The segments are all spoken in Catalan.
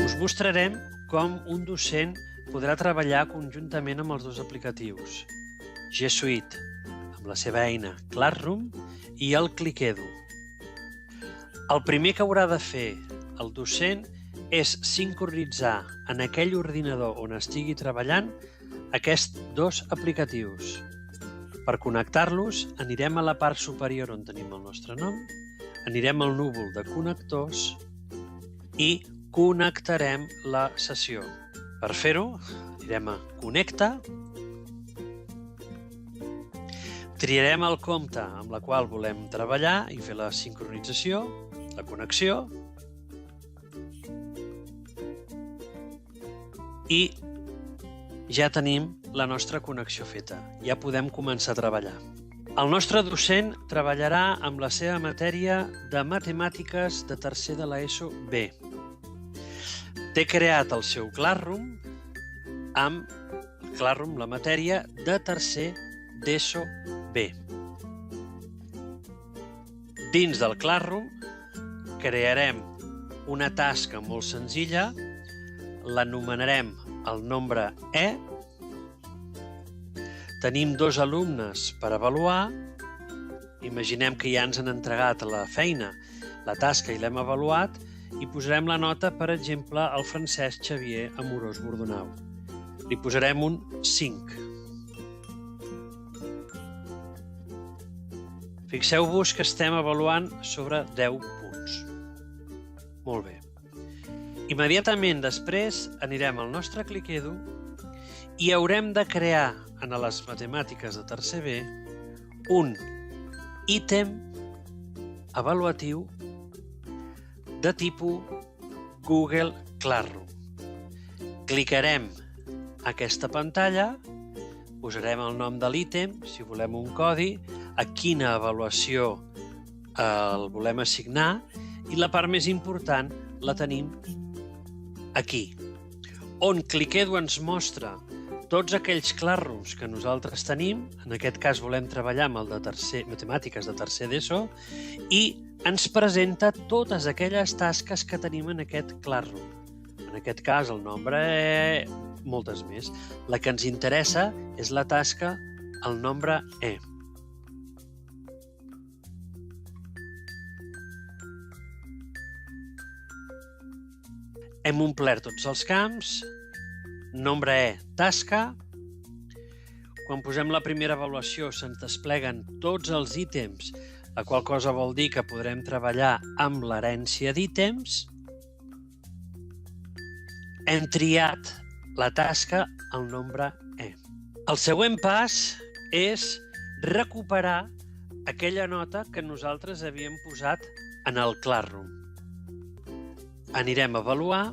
Us mostrarem com un docent podrà treballar conjuntament amb els dos aplicatius, G Suite, amb la seva eina Classroom, i el Clickedu. El primer que haurà de fer el docent és sincronitzar en aquell ordinador on estigui treballant aquests dos aplicatius. Per connectar-los, anirem a la part superior on tenim el nostre nom, anirem al núvol de connectors i connectarem la sessió. Per fer-ho, anirem a Connecta, triarem el compte amb la qual volem treballar i fer la sincronització, la connexió, i ja tenim la nostra connexió feta. Ja podem començar a treballar. El nostre docent treballarà amb la seva matèria de matemàtiques de tercer de l'ESO B. Té creat el seu Classroom amb Classroom, la matèria de tercer d'ESO B. Dins del Classroom crearem una tasca molt senzilla, l'anomenarem el nombre E. Tenim dos alumnes per avaluar. Imaginem que ja ens han entregat la feina, la tasca, i l'hem avaluat, i posarem la nota, per exemple, al Francesc Xavier Amorós Bordonau. Li posarem un 5. Fixeu-vos que estem avaluant sobre 10 punts. Molt bé. Immediatament després anirem al nostre Clickedu i haurem de crear en les matemàtiques de tercer B un ítem avaluatiu de tipus Google Classroom. Clicarem aquesta pantalla, posarem el nom de l'ítem, si volem un codi, a quina avaluació el volem assignar, i la part més important la tenim aquí, on Clickedu ens mostra tots aquells Classrooms que nosaltres tenim. En aquest cas volem treballar amb el de matemàtiques de tercer d'ESO, i ens presenta totes aquelles tasques que tenim en aquest Classroom. En aquest cas el nombre moltes més. La que ens interessa és la tasca el nombre E. Hem omplert tots els camps, nombre E, tasca. Quan posem la primera avaluació se'ns despleguen tots els ítems, la qual cosa vol dir que podrem treballar amb l'herència d'ítems. Hem triat la tasca al nombre E. El següent pas és recuperar aquella nota que nosaltres havíem posat en el Classroom. Anirem a avaluar,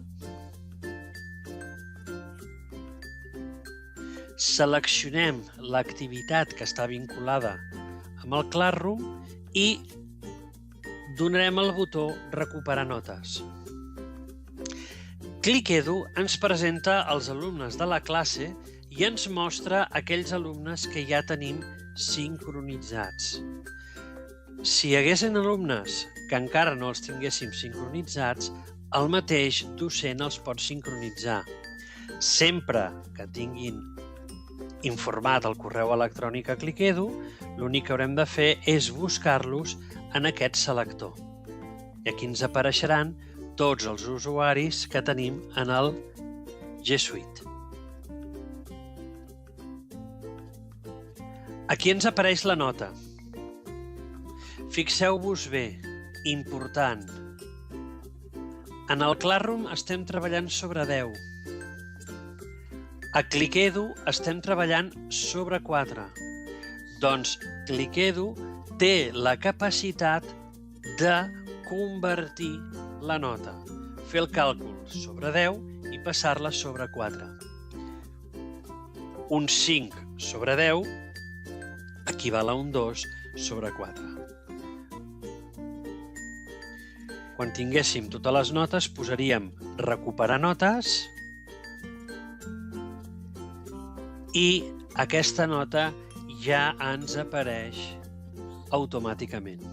seleccionem l'activitat que està vinculada amb el Classroom i donarem el botó recuperar notes. Clickedu ens presenta els alumnes de la classe i ens mostra aquells alumnes que ja tenim sincronitzats. Si hi haguessin alumnes que encara no els tinguéssim sincronitzats, el mateix docent els pot sincronitzar. Sempre que tinguin informat el correu electrònic a Clickedu, l'únic que haurem de fer és buscar-los en aquest selector. I aquí ens apareixeran tots els usuaris que tenim en el G Suite. Aquí ens apareix la nota. Fixeu-vos bé, important. En el Classroom estem treballant sobre 10. A Clickedu estem treballant sobre 4. Doncs Clickedu té la capacitat de convertir la nota, fer el càlcul sobre 10 i passar-la sobre 4. Un 5 sobre 10 equival a un 2 sobre 4. Quan tinguéssim totes les notes, posaríem recuperar notes i aquesta nota ja ens apareix automàticament.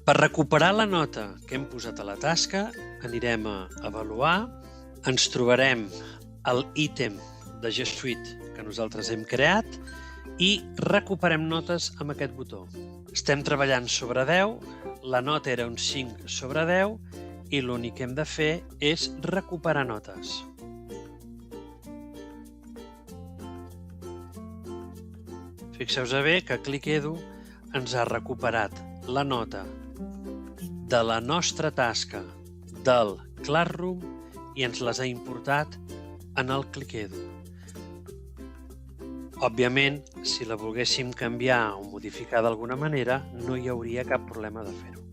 Per recuperar la nota que hem posat a la tasca, anirem a Avaluar, ens trobarem l'ítem de G Suite que nosaltres hem creat i recuperem notes amb aquest botó. Estem treballant sobre 10, la nota era un 5 sobre 10 i l'únic que hem de fer és recuperar notes. Fixeu-vos bé que ClickEdu ens ha recuperat la nota de la nostra tasca del Classroom i ens les ha importat en el ClickEdu. Òbviament, si la volguéssim canviar o modificar d'alguna manera, no hi hauria cap problema de fer-ho.